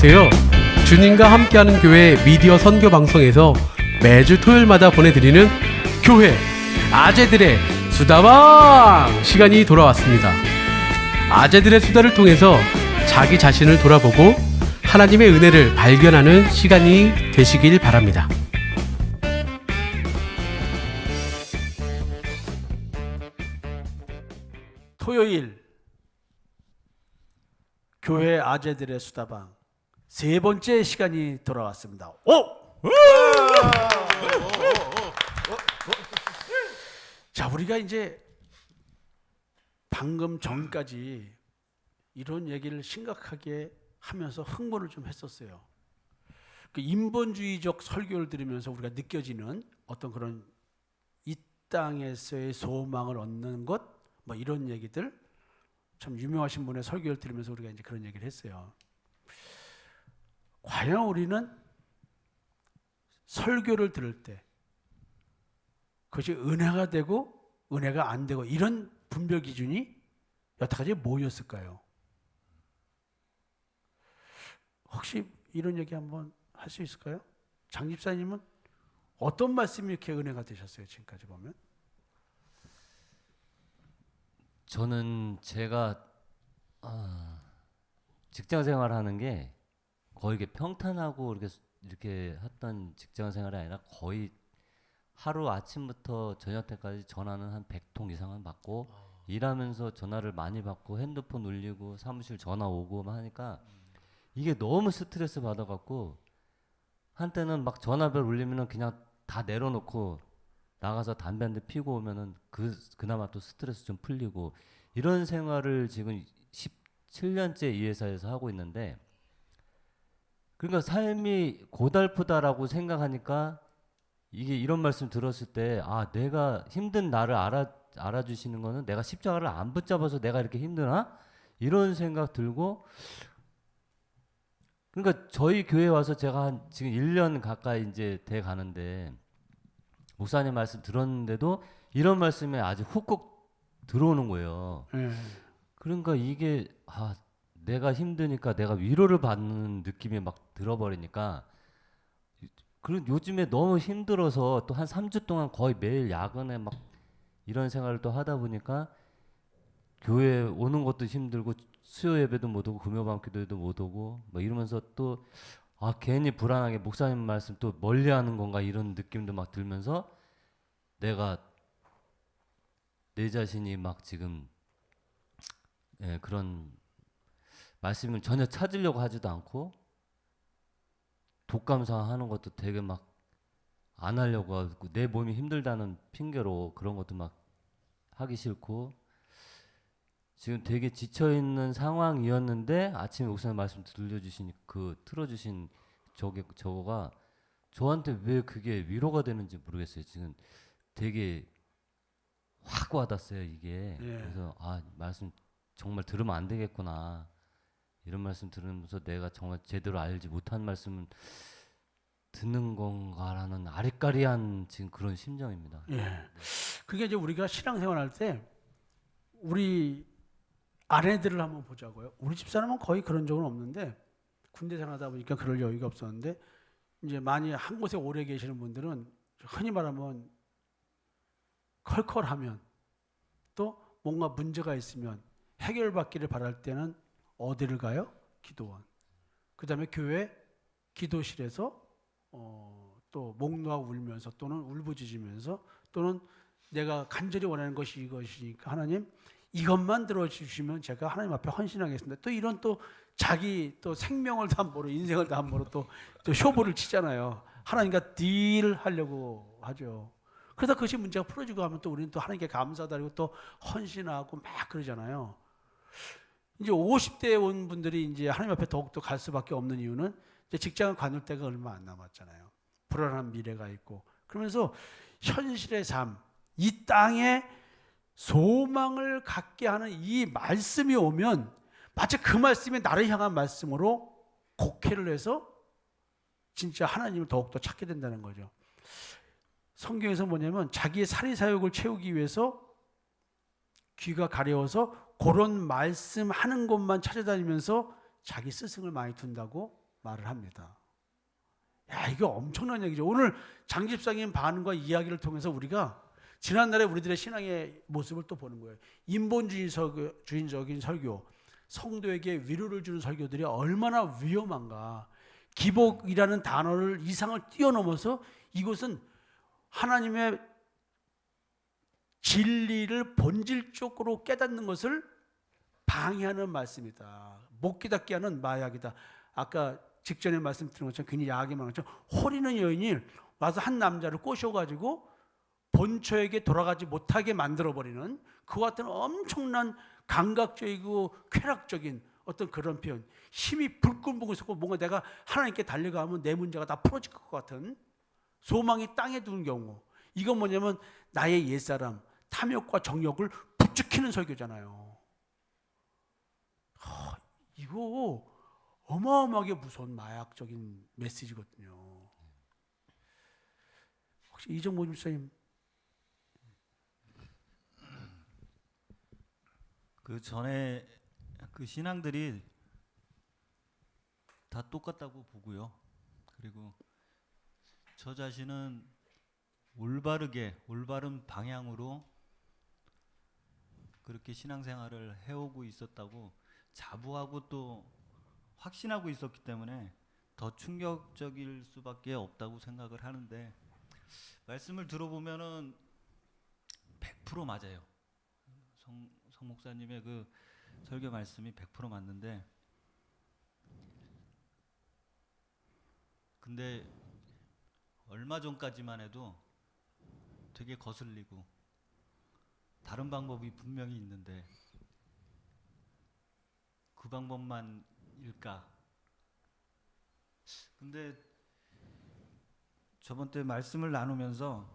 안녕하세요. 주님과 함께하는 교회 미디어 선교 방송에서 매주 토요일마다 보내드리는 교회 아재들의 수다방 시간이 돌아왔습니다. 아재들의 수다를 통해서 자기 자신을 돌아보고 하나님의 은혜를 발견하는 시간이 되시길 바랍니다. 토요일 교회 아재들의 수다방 세 번째 시간이 돌아왔습니다. 자, 우리가 이제 방금 전까지 이런 얘기를 심각하게 하면서 흥분을 좀 했었어요. 그 인본주의적 설교를 들으면서 우리가 느껴지는 어떤 그런 이 땅에서의 소망을 얻는 것, 뭐 이런 얘기들, 참 유명하신 분의 설교를 들으면서 우리가 이제 그런 얘기를 했어요. 과연 우리는 설교를 들을 때 그것이 은혜가 되고 은혜가 안 되고 이런 분별 기준이 여태까지 뭐였을까요? 혹시 이런 얘기 한번 할 수 있을까요? 장 집사님은 어떤 말씀이 이렇게 은혜가 되셨어요? 지금까지 보면? 저는 제가 직장 생활하는 게 거의 이게 평탄하고 이렇게 했던 직장 생활이 아니라 거의 하루 아침부터 저녁 때까지 전화는 한 100통 이상은 받고 일하면서 전화를 많이 받고 핸드폰 울리고 사무실 전화 오고 하니까 이게 너무 스트레스 받아갖고 한때는 막 전화벨 울리면은 그냥 다 내려놓고 나가서 담배 한 대 피고 오면은 그나마 또 스트레스 좀 풀리고 이런 생활을 지금 17년째 이 회사에서 하고 있는데, 그러니까 삶이 고달프다라고 생각하니까 이게 이런 말씀 들었을 때 내가 힘든 나를 알아주시는 거는 내가 십자가를 안 붙잡아서 내가 이렇게 힘드나? 이런 생각 들고, 그러니까 저희 교회 와서 제가 지금 1년 가까이 이제 돼 가는데 목사님 말씀 들었는데도 이런 말씀이 아주 훅훅 들어오는 거예요. 그러니까 이게 내가 힘드니까 내가 위로를 받는 느낌이 막 들어버리니까, 그리고 요즘에 너무 힘들어서 또 한 3주 동안 거의 매일 야근에 막 이런 생활을 또 하다 보니까 교회 오는 것도 힘들고 수요 예배도 못 오고 금요밤 기도회도 못 오고 막 이러면서 또 괜히 불안하게 목사님 말씀 또 멀리하는 건가 이런 느낌도 막 들면서 내가 내 자신이 막 지금 그런 말씀을 전혀 찾으려고 하지도 않고 독감상하는 것도 되게 막 안 하려고 하고 내 몸이 힘들다는 핑계로 그런 것도 막 하기 싫고 지금 되게 지쳐있는 상황이었는데 아침에 목사님 말씀 틀어주신 저거가 저한테 왜 그게 위로가 되는지 모르겠어요. 지금 되게 확 와닿았어요 이게. 그래서 말씀 정말 들으면 안 되겠구나 이런 말씀 들으면서 내가 정말 제대로 알지 못한 말씀은 듣는 건가라는 아리까리한 지금 그런 심정입니다. 그게 이제 우리가 신앙생활할 때 우리 아내들을 한번 보자고요. 우리 집사람은 거의 그런 적은 없는데 군대 생활하다 보니까 그럴 여유가 없었는데, 이제 많이 한 곳에 오래 계시는 분들은 흔히 말하면 컬컬하면 또 뭔가 문제가 있으면 해결받기를 바랄 때는 어디를 가요? 기도원. 그 다음에 교회 기도실에서 또 목 놓아 울면서 또는 울부짖으면서 또는 내가 간절히 원하는 것이 이것이니까 하나님 이것만 들어주시면 제가 하나님 앞에 헌신하겠습니다. 또 이런 또 자기 또 생명을 담보로 인생을 담보로 또 쇼부를 치잖아요. 하나님과 딜하려고 하죠. 그러다 그것이 문제가 풀어지고 하면 또 우리는 또 하나님께 감사드리고 또 헌신하고 막 그러잖아요. 이제 50대에 온 분들이 이제 하나님 앞에 더욱더 갈 수밖에 없는 이유는 이제 직장을 관둘 때가 얼마 안 남았잖아요. 불안한 미래가 있고 그러면서 현실의 삶, 이 땅에 소망을 갖게 하는 이 말씀이 오면 마치 그 말씀이 나를 향한 말씀으로 곡해를 해서 진짜 하나님을 더욱더 찾게 된다는 거죠. 성경에서 뭐냐면 자기의 사리사욕을 채우기 위해서 귀가 가려워서 그런 말씀하는 곳만 찾아다니면서 자기 스승을 많이 둔다고 말을 합니다. 야, 이거 엄청난 얘기죠. 오늘 장 집사님 반응과 이야기를 통해서 우리가 지난날에 우리들의 신앙의 모습을 또 보는 거예요. 인본주의적인 설교, 성도에게 위로를 주는 설교들이 얼마나 위험한가. 기복이라는 단어를 이상을 뛰어넘어서 이것은 하나님의 진리를 본질적으로 깨닫는 것을 방해하는 말씀이다. 못 깨닫게 하는 마약이다. 아까 직전에 말씀드린 것처럼 괜히 야하게만 하죠. 호리는 여인이 와서 한 남자를 꼬셔가지고 본처에게 돌아가지 못하게 만들어버리는 그와 같은 엄청난 감각적이고 쾌락적인 어떤 그런 표현, 힘이 불끈불끈 솟고 뭔가 내가 하나님께 달려가면 내 문제가 다 풀어질 것 같은 소망이 땅에 두는 경우, 이건 뭐냐면 나의 옛사람 탐욕과 정욕을 부추기는 설교잖아요. 이거 어마어마하게 무서운 마약적인 메시지거든요. 혹시 이정모 집사님, 그 전에 그 신앙들이 다 똑같다고 보고요. 그리고 저 자신은 올바른 방향으로 그렇게 신앙생활을 해오고 있었다고 자부하고 또 확신하고 있었기 때문에 더 충격적일 수밖에 없다고 생각을 하는데, 말씀을 들어보면은 100% 맞아요. 성 목사님의 그 설교 말씀이 100% 맞는데, 근데 얼마 전까지만 해도 되게 거슬리고 다른 방법이 분명히 있는데 그 방법만일까? 근데 저번 때 말씀을 나누면서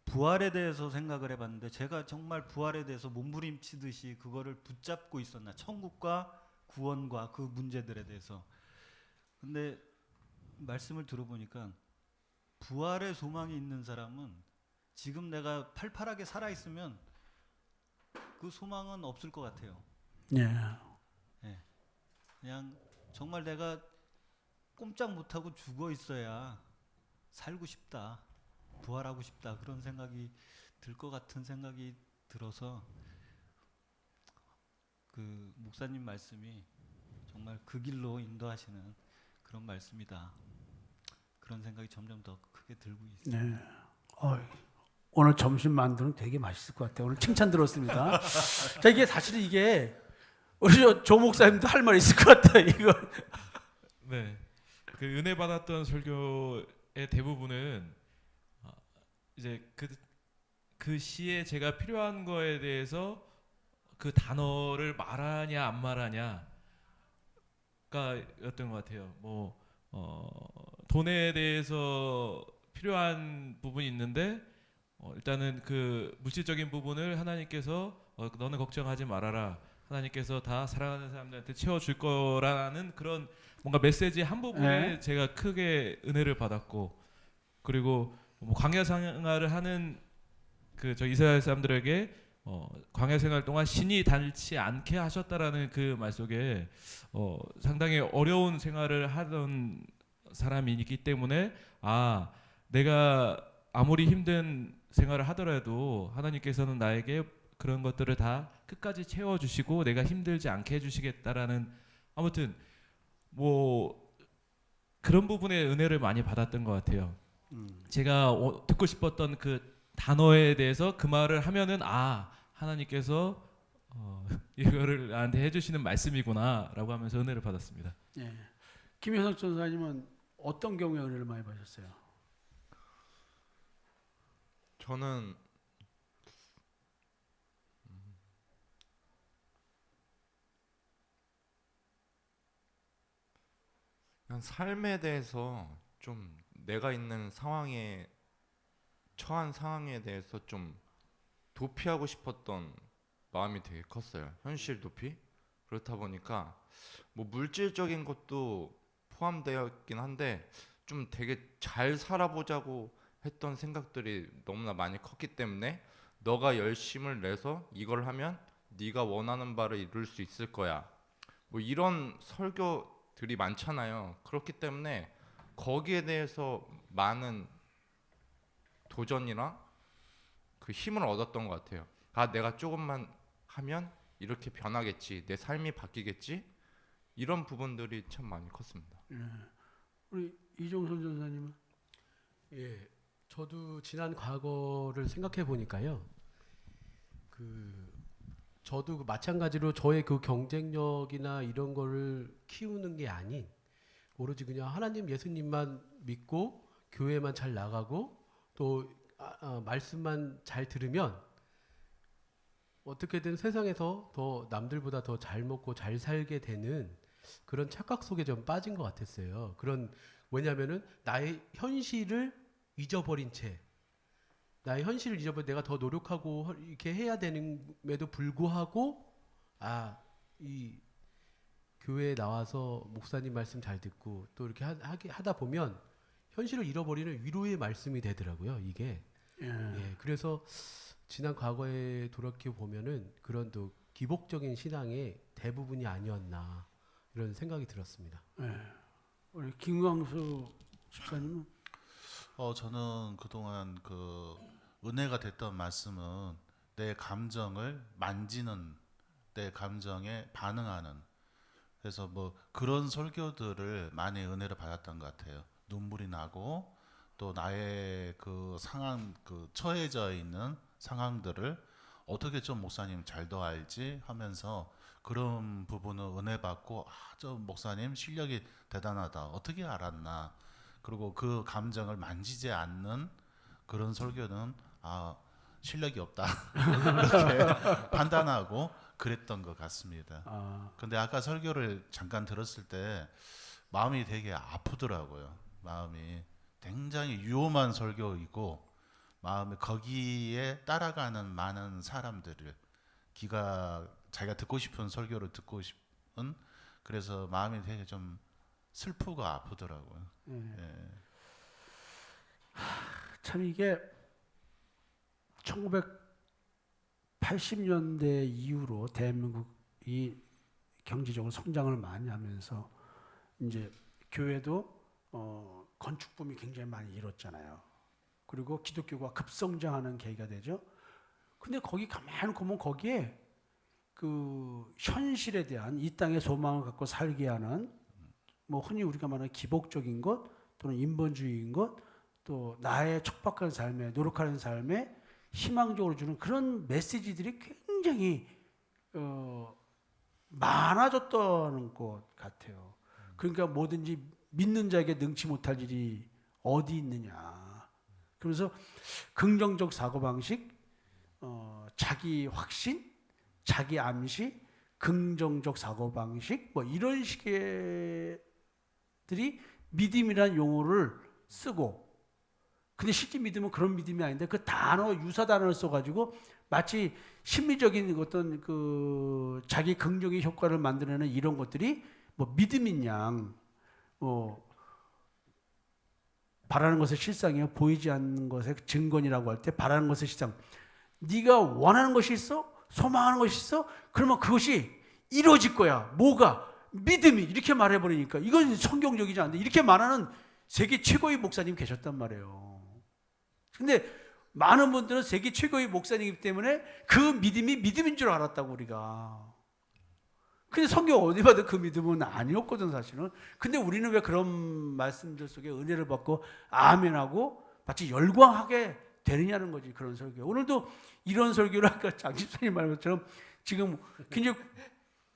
부활에 대해서 생각을 해봤는데, 제가 정말 부활에 대해서 몸부림치듯이 그거를 붙잡고 있었나, 천국과 구원과 그 문제들에 대해서. 근데 말씀을 들어보니까 부활의 소망이 있는 사람은 지금 내가 팔팔하게 살아있으면 그 소망은 없을 것 같아요. 네. 그냥 정말 내가 꼼짝 못하고 죽어 있어야 살고 싶다, 부활하고 싶다, 그런 생각이 들 것 같은 생각이 들어서 그 목사님 말씀이 정말 그 길로 인도하시는 그런 말씀이다, 그런 생각이 점점 더 크게 들고 있습니다. 네. 오늘 점심 만두는 되게 맛있을 것 같아요. 오늘 칭찬 들었습니다. 자, 이게 사실은 이게 우리 조 목사님도 할 말 있을 것 같아요. 이거. 네, 그 은혜 받았던 설교의 대부분은 이제 그 시에 제가 필요한 거에 대해서 그 단어를 말하냐 안 말하냐가 였던 것 같아요. 뭐 돈에 대해서 필요한 부분이 있는데 일단은 그 물질적인 부분을 하나님께서 너는 걱정하지 말아라, 하나님께서 다 사랑하는 사람들한테 채워줄 거라는 그런 뭔가 메시지 한 부분에 제가 크게 은혜를 받았고, 그리고 뭐 광야 생활을 하는 그 저 이스라엘 사람들에게 광야 생활 동안 신이 닳지 않게 하셨다라는 그 말 속에 상당히 어려운 생활을 하던 사람이기 때문에 내가 아무리 힘든 생활을 하더라도 하나님께서는 나에게 그런 것들을 다 끝까지 채워주시고 내가 힘들지 않게 해주시겠다라는, 아무튼 뭐 그런 부분에 은혜를 많이 받았던 것 같아요. 제가 듣고 싶었던 그 단어에 대해서 그 말을 하면은 하나님께서 이거를 나한테 해주시는 말씀이구나라고 하면서 은혜를 받았습니다. 네. 김효성 전사님은 어떤 경우에 은혜를 많이 받으셨어요? 저는 그냥 삶에 대해서 좀 내가 있는 상황에 처한 상황에 대해서 좀 도피하고 싶었던 마음이 되게 컸어요. 현실 도피. 그렇다 보니까 뭐 물질적인 것도 포함되어 있긴 한데 좀 되게 잘 살아보자고 했던 생각들이 너무나 많이 컸기 때문에 너가 열심을 내서 이걸 하면 네가 원하는 바를 이룰 수 있을 거야, 뭐 이런 설교 것들이 많잖아요. 그렇기 때문에 거기에 대해서 많은 도전이나 그 힘을 얻었던 것 같아요. 아, 내가 조금만 하면 이렇게 변하겠지, 내 삶이 바뀌겠지, 이런 부분들이 참 많이 컸습니다. 우리 이종선 전사님은? 예, 저도 지난 과거를 생각해 보니까요. 저도 마찬가지로 저의 그 경쟁력이나 이런 거를 키우는 게 아닌 오로지 그냥 하나님 예수님만 믿고 교회만 잘 나가고 또 말씀만 잘 들으면 어떻게든 세상에서 더 남들보다 더 잘 먹고 잘 살게 되는 그런 착각 속에 좀 빠진 것 같았어요. 왜냐하면은 나의 현실을 잊어버린 채, 나의 현실을 잊어버린 내가 더 노력하고 이렇게 해야 되는데도 불구하고 이 교회에 나와서 목사님 말씀 잘 듣고 또 이렇게 하다 보면 현실을 잃어버리는 위로의 말씀이 되더라고요. 이게. 예, 그래서 지난 과거에 돌이켜 보면은 그런 또 기복적인 신앙의 대부분이 아니었나 이런 생각이 들었습니다. 우리 김광수 집사님은? 저는 그동안 은혜가 됐던 말씀은 내 감정을 만지는, 내 감정에 반응하는, 그래서 그런 설교들을 많이 은혜를 받았던 것 같아요. 눈물이 나고 또 나의 그 상황, 처해져 있는 상황들을 어떻게 좀 목사님 잘 더 알지 하면서 그런 부분을 은혜 받고 저 목사님 실력이 대단하다, 어떻게 알았나, 그리고 그 감정을 만지지 않는 그런 설교는 실력이 없다 이렇게 판단하고 그랬던 것 같습니다. 근데 아까 설교를 잠깐 들었을 때 마음이 되게 아프더라고요. 마음이 굉장히 위험한 설교이고 마음이 거기에 따라가는 많은 사람들을 자기가 듣고 싶은 설교를 듣고 싶은, 그래서 마음이 되게 좀 슬프고 아프더라고요. 참 이게 1980년대 이후로 대한민국이 경제적으로 성장을 많이 하면서 이제 교회도 건축붐이 굉장히 많이 일었잖아요. 그리고 기독교가 급성장하는 계기가 되죠. 근데 거기 가만히 보면 거기에 그 현실에 대한 이 땅의 소망을 갖고 살게 하는 흔히 우리가 말하는 기복적인 것 또는 인본주의인 것, 또 나의 척박한 삶에 노력하는 삶에 희망적으로 주는 그런 메시지들이 굉장히 많아졌다는 것 같아요. 그러니까 뭐든지 믿는 자에게 능치 못할 일이 어디 있느냐. 그래서 긍정적 사고방식, 자기 확신, 자기 암시, 긍정적 사고방식 이런 식의 들이 믿음이라는 용어를 쓰고, 근데 실제 믿음은 그런 믿음이 아닌데 그 유사 단어를 써가지고 마치 심리적인 어떤 자기 긍정의 효과를 만들어내는 이런 것들이 믿음인 양, 바라는 것의 실상이요 보이지 않는 것의 증거니라고 할 때 바라는 것의 실상, 네가 원하는 것이 있어? 소망하는 것이 있어? 그러면 그것이 이루어질 거야. 뭐가? 믿음이. 이렇게 말해버리니까 이건 성경적이지 않은데 이렇게 말하는 세계 최고의 목사님 계셨단 말이에요. 근데 많은 분들은 세계 최고의 목사님이기 때문에 그 믿음이 믿음인 줄 알았다고 우리가. 근데 성경 어디 봐도 그 믿음은 아니었거든 사실은. 근데 우리는 왜 그런 말씀들 속에 은혜를 받고 아멘하고 마치 열광하게 되느냐는 거지. 그런 설교. 오늘도 이런 설교를 아까 장 집사님 말한 것처럼 지금 굉장히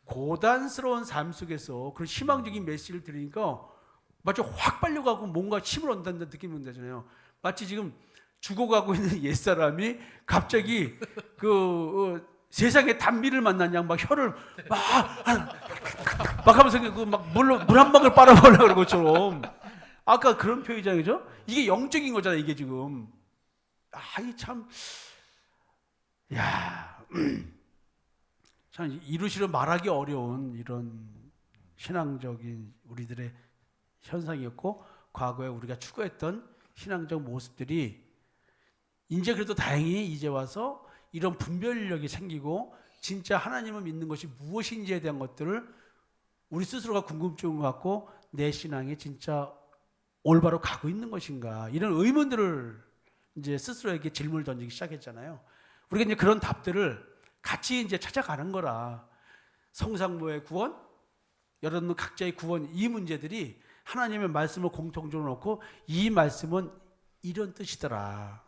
고단스러운 삶 속에서 그런 희망적인 메시지를 들으니까 마치 확 빨려가고 뭔가 힘을 얻는다는 느낌이 온다잖아요. 마치 지금 죽어가고 있는 옛사람이 갑자기 세상에 단비를 만났냐 막 혀를 막 하면서 물 한 방울 빨아먹으려고 그런 것처럼 아까 그런 표현이잖아요. 그죠? 이게 영적인 거잖아요. 이게 지금 이 참 참 이루시려 말하기 어려운 이런 신앙적인 우리들의 현상이었고, 과거에 우리가 추구했던 신앙적 모습들이 이제 그래도 다행히 이제 와서 이런 분별력이 생기고 진짜 하나님을 믿는 것이 무엇인지에 대한 것들을 우리 스스로가 궁금증을 갖고 내 신앙이 진짜 올바로 가고 있는 것인가 이런 의문들을 이제 스스로에게 질문을 던지기 시작했잖아요. 우리가 이제 그런 답들을 같이 이제 찾아가는 거라. 성상모의 구원, 여러분 각자의 구원, 이 문제들이 하나님의 말씀을 공통적으로 놓고 이 말씀은 이런 뜻이더라.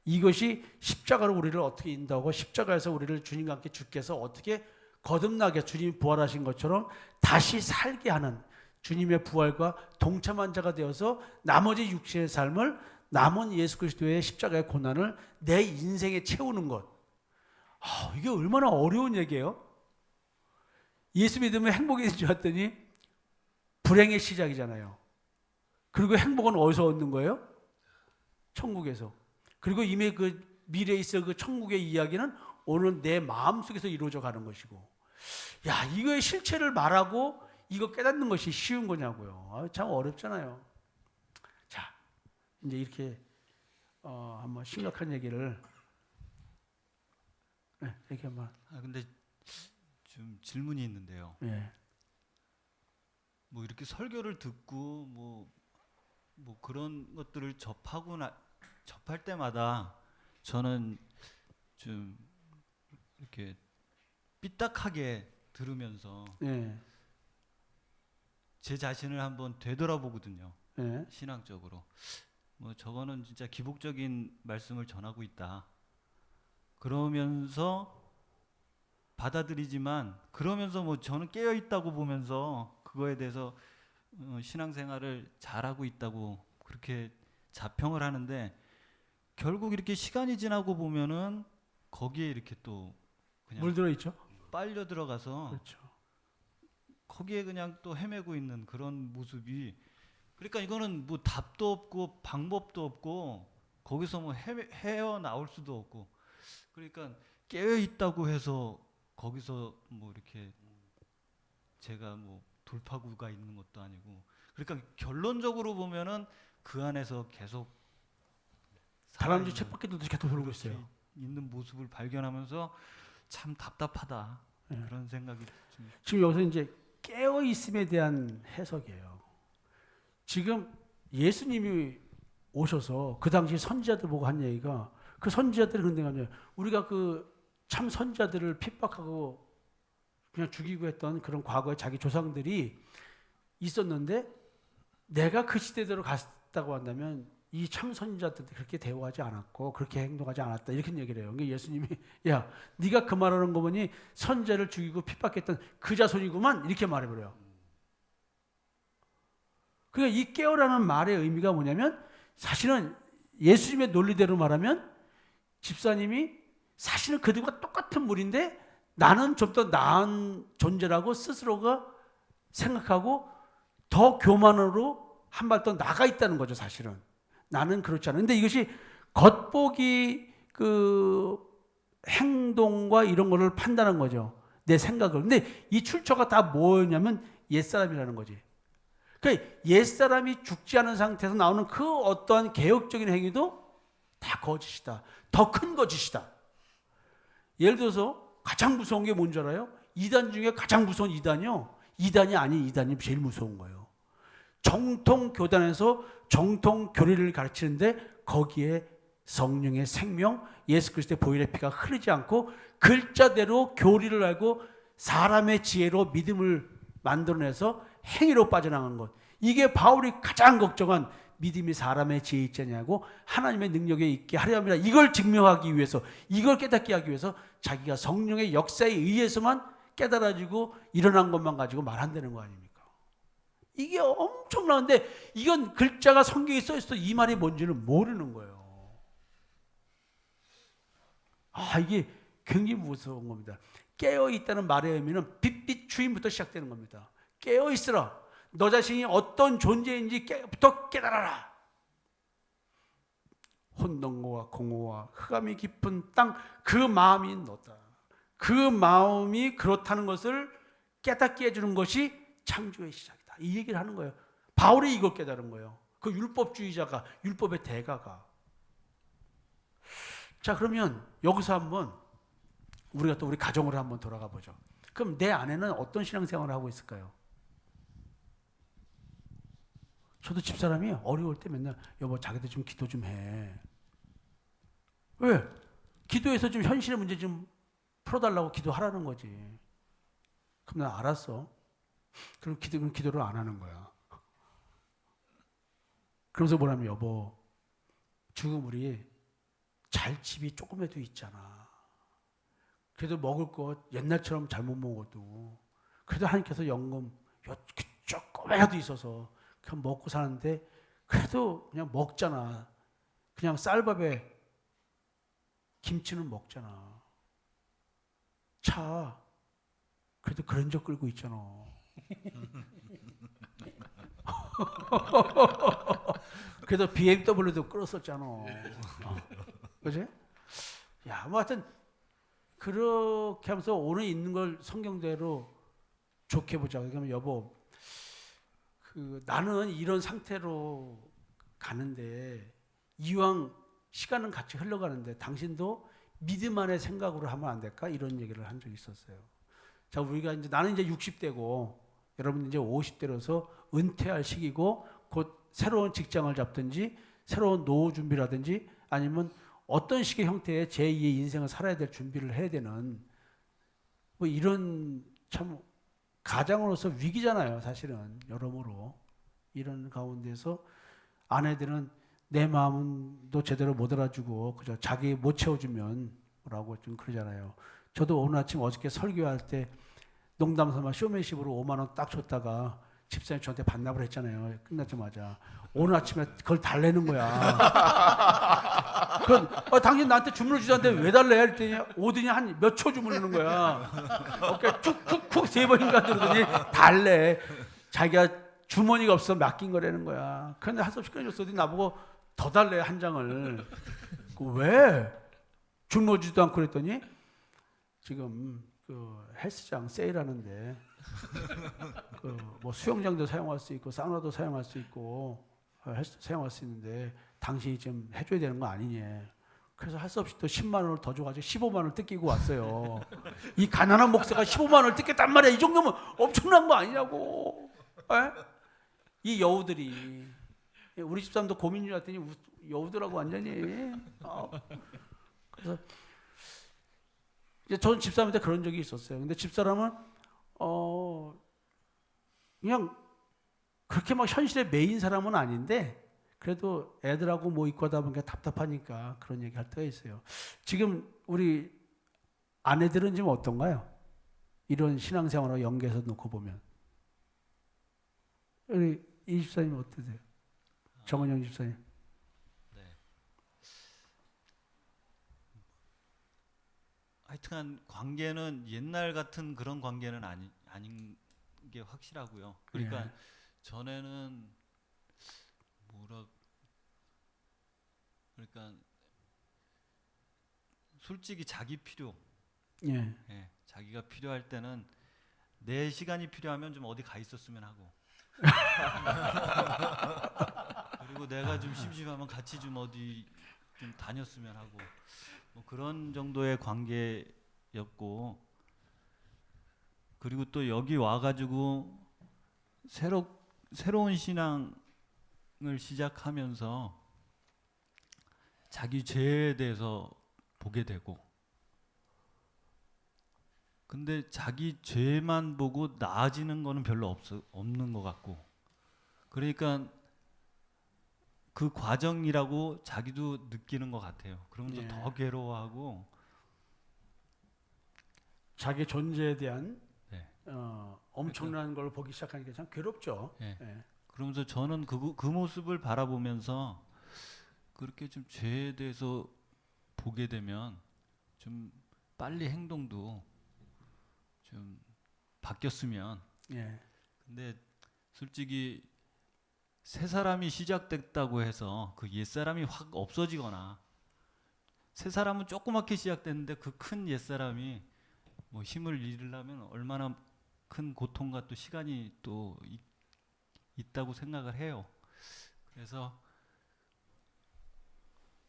이것이 십자가로 우리를 어떻게 인도하고 십자가에서 우리를 주님과 함께 주께서 어떻게 거듭나게 주님이 부활하신 것처럼 다시 살게 하는 주님의 부활과 동참한 자가 되어서 나머지 육신의 삶을 남은 예수 그리스도의 십자가의 고난을 내 인생에 채우는 것. 이게 얼마나 어려운 얘기예요. 예수 믿으면 행복이 되는 줄 알았더니 불행의 시작이잖아요. 그리고 행복은 어디서 얻는 거예요? 천국에서. 그리고 이미 그 미래에 있을 그 천국의 이야기는 오늘 내 마음속에서 이루어져 가는 것이고, 야, 이거의 실체를 말하고 이거 깨닫는 것이 쉬운 거냐고요. 참 어렵잖아요. 자, 이제 이렇게 한번 심각한 얘기를 이렇게 한번. 근데 좀 질문이 있는데요. 예. 뭐 이렇게 설교를 듣고 뭐 그런 것들을 접할 때마다 저는 좀 이렇게 삐딱하게 들으면서 예. 제 자신을 한번 되돌아보거든요. 예. 신앙적으로. 뭐 저거는 진짜 기복적인 말씀을 전하고 있다. 그러면서 받아들이지만 그러면서 뭐 저는 깨어 있다고 보면서 그거에 대해서 신앙생활을 잘하고 있다고 그렇게 자평을 하는데 결국 이렇게 시간이 지나고 보면은 거기에 이렇게 또 그냥 물들어 있죠. 빨려 들어가서 그렇죠. 거기에 그냥 또 헤매고 있는 그런 모습이, 그러니까 이거는 뭐 답도 없고 방법도 없고 거기서 뭐 헤어 나올 수도 없고, 그러니까 깨어 있다고 해서 거기서 뭐 이렇게 제가 뭐 돌파구가 있는 것도 아니고, 그러니까 결론적으로 보면은 그 안에서 계속 다람쥐 쳇바퀴도 계속 돌고 있어요. 있는 모습을 발견하면서 참 답답하다, 그런 생각이 좀. 지금 여기서 이제 깨어 있음에 대한 해석이에요. 지금 예수님이 오셔서 그 당시 선지자들 보고 한 얘기가, 그 선지자들이 그런 데가 우리가 그 참 선지자들을 핍박하고 그냥 죽이고 했던 그런 과거의 자기 조상들이 있었는데 내가 그 시대대로 갔다고 한다면 이 참 선지자들도 그렇게 대우하지 않았고 그렇게 행동하지 않았다, 이렇게 얘기를 해요. 그러니까 예수님이 야, 네가 그 말하는 거 보니 선지자를 죽이고 핍박했던 그 자손이구만, 이렇게 말해버려요. 그러니까 이 깨어라는 말의 의미가 뭐냐면, 사실은 예수님의 논리대로 말하면 집사님이 사실은 그들과 똑같은 물인데 나는 좀 더 나은 존재라고 스스로가 생각하고 더 교만으로 한 발 더 나가 있다는 거죠. 사실은 나는 그렇지 않아. 근데 이것이 겉보기 그 행동과 이런 거를 판단한 거죠. 내 생각을. 근데 이 출처가 다 뭐였냐면 옛사람이라는 거지. 그러니까 옛사람이 죽지 않은 상태에서 나오는 그 어떠한 개혁적인 행위도 다 거짓이다. 더 큰 거짓이다. 예를 들어서 가장 무서운 게 뭔지 알아요? 이단 중에 가장 무서운 이단이요. 이단이 아닌 이단이 제일 무서운 거예요. 정통 교단에서 정통 교리를 가르치는데 거기에 성령의 생명, 예수 그리스도의 보혈의 피가 흐르지 않고 글자대로 교리를 알고 사람의 지혜로 믿음을 만들어내서 행위로 빠져나가는 것. 이게 바울이 가장 걱정한, 믿음이 사람의 지혜에 있지 않냐고 하나님의 능력에 있게 하려 합니다. 이걸 증명하기 위해서, 이걸 깨닫게 하기 위해서 자기가 성령의 역사에 의해서만 깨달아지고 일어난 것만 가지고 말한다는 거 아닙니까? 이게 엄청나는데 이건 글자가 성경에 써 있어도 이 말이 뭔지는 모르는 거예요. 이게 굉장히 무서운 겁니다. 깨어 있다는 말의 의미는 빛빛 주인부터 시작되는 겁니다. 깨어 있으라. 너 자신이 어떤 존재인지부터 깨달아라. 혼돈과 공허와 흑암이 깊은 땅, 그 마음이 너다. 그 마음이 그렇다는 것을 깨닫게 해주는 것이 창조의 시작이다. 이 얘기를 하는 거예요. 바울이 이걸 깨달은 거예요. 그 율법주의자가, 율법의 대가가. 자, 그러면 여기서 한번 우리가 또 우리 가정으로 한번 돌아가 보죠. 그럼 내 아내는 어떤 신앙생활을 하고 있을까요? 저도 집사람이 어려울 때 맨날 여보 자기도 좀 기도 좀 해. 왜? 기도해서 좀 현실의 문제 좀 풀어달라고 기도하라는 거지. 그럼 나 알았어. 그럼 기도를 안 하는 거야. 그러면서 뭐라면 여보 지금 우리 잘 집이 조금이라도 있잖아. 그래도 먹을 거 옛날처럼 잘 못 먹어도 그래도 하나님께서 연금 조금이라도 있어서 그냥 먹고 사는데 그래도 그냥 먹잖아. 그냥 쌀밥에 김치는 먹잖아. 차 그래도 그런 적 끌고 있잖아. 그래도 BMW도 끌었었잖아. 그지? 야, 뭐 하여튼 그렇게 하면서 오늘 있는 걸 성경대로 좋게 보자. 그러면 여보, 나는 이런 상태로 가는데 이왕 시간은 같이 흘러가는데 당신도 믿음 안의 생각으로 하면 안 될까? 이런 얘기를 한 적이 있었어요. 자, 우리가 이제 나는 이제 60대고 여러분 이제 50대로서 은퇴할 시기고 곧 새로운 직장을 잡든지 새로운 노후 준비라든지 아니면 어떤 식의 형태의 제2의 인생을 살아야 될 준비를 해야 되는 뭐 이런 참 가장으로서 위기잖아요. 사실은 여러모로 이런 가운데서 아내들은 내 마음도 제대로 못 알아주고 그저 자기 못 채워주면 뭐라고 좀 그러잖아요. 저도 오늘 아침 어저께 설교할 때 농담삼아 쇼맨십으로 5만 원 딱 줬다가 집사님 저한테 반납을 했잖아요. 끝나자마자 오늘 아침에 그걸 달래는 거야. 당신 나한테 주문을 주자는데 왜 달래? 했더니 오더니 한 몇 초 주문하는 거야. 어깨 툭툭툭 3번인가 들더니 달래. 자기가 주머니가 없어 맡긴 거라는 거야. 그런데 할 수 없이 끊어줬더니 나보고 더 달래 한 장을. 왜? 주문지도 않고 그랬더니 지금 헬스장 세일하는데 뭐 수영장도 사용할 수 있고 사우나도 사용할 수 있고 사용할 수 있는데 당신이 좀 해줘야 되는 거 아니냐. 그래서 할 수 없이 또 10만 원을 더 줘가지고 15만 원을 뜯기고 왔어요. 이 가난한 목사가 15만 원을 뜯겠단 말이야. 이 정도면 엄청난 거 아니냐고. 에? 이 여우들이 우리 집사람도 고민 줄 알았더니 여우들하고 완전히 그래서 이제 저는 집사람한테 그런 적이 있었어요. 근데 집사람은 그냥 그렇게 막 현실에 매인 사람은 아닌데 그래도 애들하고 뭐 있고 하다 보니까 답답하니까 그런 얘기 할 때가 있어요. 지금 우리 아내들은 지금 어떤가요? 이런 신앙생활과 연계해서 놓고 보면 우리 이 집사님 어떠세요? 정은영 집사님. 하여튼간 관계는 옛날 같은 그런 관계는 아닌 게 확실하고요. 그러니까 예. 전에는 그러니까 솔직히 자기 필요, 예. 예, 자기가 필요할 때는 내 시간이 필요하면 좀 어디 가 있었으면 하고 그리고 내가 좀 심심하면 같이 좀 어디 좀 다녔으면 하고 뭐 그런 정도의 관계였고 그리고 또 여기 와가지고 새로운 신앙을 시작하면서 자기 죄에 대해서 보게 되고 근데 자기 죄만 보고 나아지는 거는 별로 없는 것 같고 그러니까 그 과정이라고 자기도 느끼는 것 같아요. 그러면서 예. 더 괴로워하고 자기 존재에 대한 네. 엄청난 걸 보기 시작하니까 참 괴롭죠. 예. 예. 그러면서 저는 그 모습을 바라보면서 그렇게 좀 죄에 대해서 보게 되면 좀 빨리 행동도 좀 바뀌었으면. 예. 근데 솔직히 새 사람이 시작됐다고 해서 그 옛 사람이 확 없어지거나 새 사람은 조그맣게 시작됐는데 그 큰 옛 사람이 뭐 힘을 잃으려면 얼마나 큰 고통과 또 시간이 또 있다고 생각을 해요. 그래서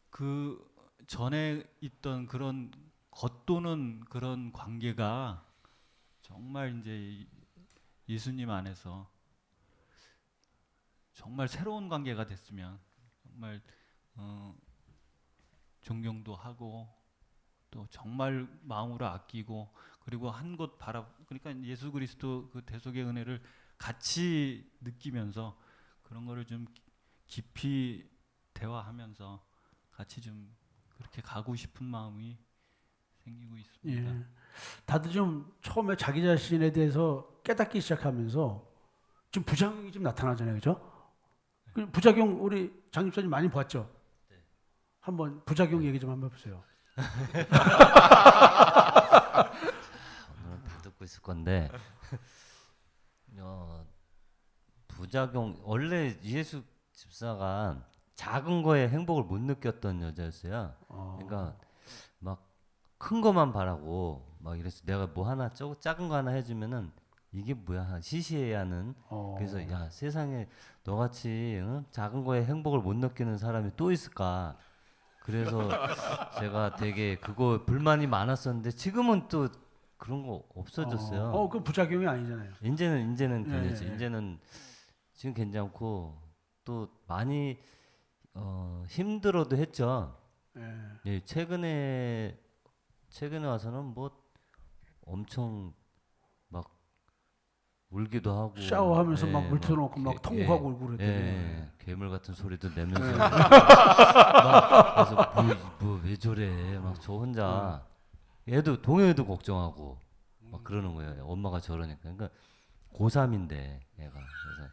그 전에 있던 그런 겉도는 그런 관계가 정말 이제 예수님 안에서 정말 새로운 관계가 됐으면 정말 존경도 하고 또 정말 마음으로 아끼고 그리고 한 곳 그러니까 예수 그리스도 그 대속의 은혜를 같이 느끼면서 그런 거를 좀 깊이 대화하면서 같이 좀 그렇게 가고 싶은 마음이 생기고 있습니다. 예. 다들 좀 처음에 자기 자신에 대해서 깨닫기 시작하면서 좀 부작용이 좀 나타나잖아요, 그죠? 그 부작용 우리 장 집사님 많이 봤죠? 한번 부작용 얘기 좀 한번 해보세요. 오늘은 다 듣고 있을 건데 부작용 원래 이예수 집사가 작은 거에 행복을 못 느꼈던 여자였어요. 그러니까 막 큰 것만 바라고 막 이래서 내가 뭐 하나 작은 거 하나 해주면은 이게 뭐야 시시해하는. 그래서 야 세상에 너같이 작은 거에 행복을 못 느끼는 사람이 또 있을까. 그래서 제가 되게 그거 불만이 많았었는데 지금은 또 그런 거 없어졌어요. 그 부작용이 아니잖아요. 이제는 괜찮지. 예. 이제는 지금 괜찮고 또 많이 힘들어도 했죠. 예. 예, 최근에 와서는 뭐 엄청 막 울기도 하고 샤워하면서 예, 막 물 틀어놓고 막 통곡하고 울고 예, 그랬더니. 예, 괴물 같은 소리도 내면서 막 그래서 뭐 왜 저래 막 저 혼자 얘도 동영이도 걱정하고 막 그러는 거예요. 엄마가 저러니까. 그러니까 고3인데 얘가. 그래서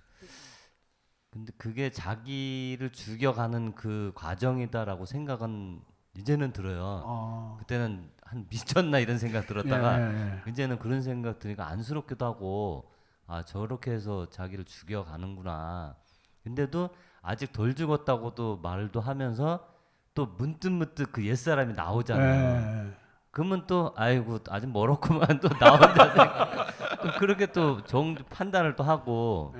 근데 그게 자기를 죽여가는 그 과정이다라고 생각은 이제는 들어요. 그때는 한 미쳤나 이런 생각 들었다가 이제는 그런 생각 드니까 안쓰럽기도 하고 아 저렇게 해서 자기를 죽여가는구나. 근데도 아직 덜 죽었다고도 말도 하면서 또 문득문득 그 옛사람이 나오잖아요. 그러면 또 아이고 아직 멀었구만 또 나 혼자 또 그렇게 또 판단을 또 하고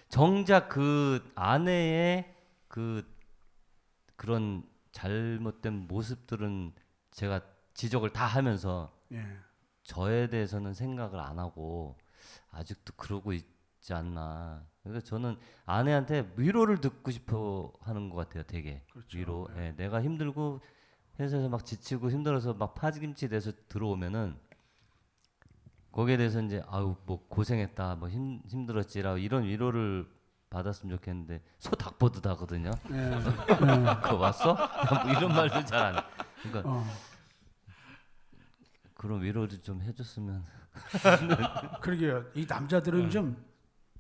정작 그 아내의 그런 잘못된 모습들은 제가 지적을 다 하면서 저에 대해서는 생각을 안 하고 아직도 그러고 있지 않나. 그래서 저는 아내한테 위로를 듣고 싶어 하는 것 같아요. 되게 그렇죠. 위로. 예, 내가 힘들고 회사에서 막 지치고 힘들어서 막 파김치 돼서 들어오면은 거기에 대해서 이제 아유 뭐 고생했다 뭐 힘들었지라 이런 위로를 받았으면 좋겠는데 소 닭보듯 하거든요. 그거 왔어? 뭐 이런 말도 잘 안 해. 그러니까 그런 위로를 좀 해줬으면. 그러게요. 이 남자들은 좀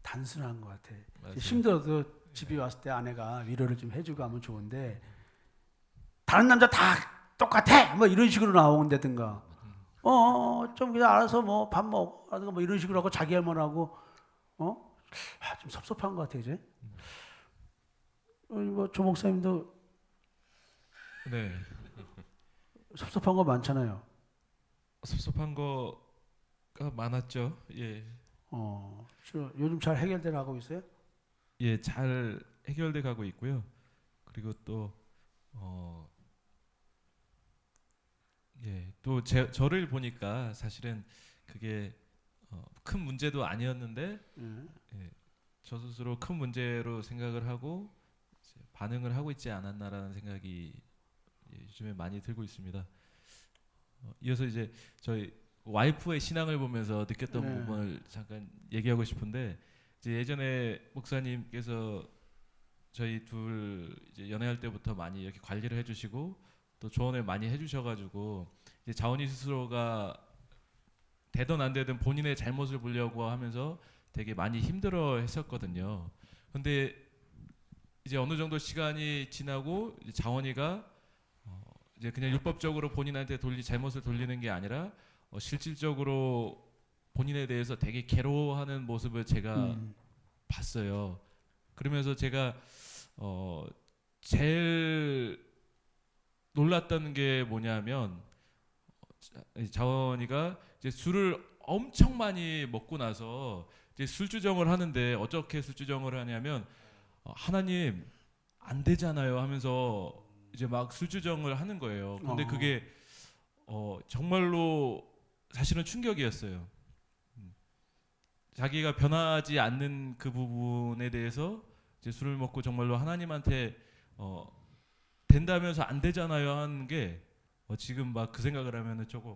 단순한 것 같아. 맞아요. 힘들어도 집에 왔을 때 아내가 위로를 좀 해주고 하면 좋은데 다른 남자 다 똑같아 뭐 이런 식으로 나온다든가 좀 그냥 알아서 뭐 밥 먹어 라든가 뭐 이런 식으로 하고 자기 할 만하고 좀 섭섭한 것 같아 이제. 뭐 조 목사님도 네. 섭섭한 거 많잖아요. 섭섭한 거가 많았죠. 예. 요즘 잘 해결돼 가고 있어요? 예, 잘 해결돼 가고 있고요. 그리고 또 예, 또 저를 보니까 사실은 그게 큰 문제도 아니었는데 예, 저 스스로 큰 문제로 생각을 하고 이제 반응을 하고 있지 않았나라는 생각이 요즘에 많이 들고 있습니다. 이어서 이제 저희 와이프의 신앙을 보면서 느꼈던 부분을 잠깐 얘기하고 싶은데 이제 예전에 목사님께서 저희 둘 이제 연애할 때부터 많이 이렇게 관리를 해주시고 또 조언을 많이 해주셔가지고 이제 자원이 스스로가 되든 안 되든 본인의 잘못을 보려고 하면서 되게 많이 힘들어했었거든요. 근데 이제 어느 정도 시간이 지나고 이제 자원이가 이제 그냥 율법적으로 본인한테 잘못을 돌리는 게 아니라 실질적으로 본인에 대해서 되게 괴로워하는 모습을 제가 봤어요. 그러면서 제가 제일 놀랐던 게 뭐냐면 자원이가 이제 술을 엄청 많이 먹고 나서 이제 술주정을 하는데 어떻게 술주정을 하냐면 하나님 안 되잖아요 하면서 이제 막 술주정을 하는 거예요. 근데 그게 정말로 사실은 충격이었어요. 자기가 변하지 않는 그 부분에 대해서 이제 술을 먹고 정말로 하나님한테 된다면서 안 되잖아요 하는 게 지금 막 그 생각을 하면은 조금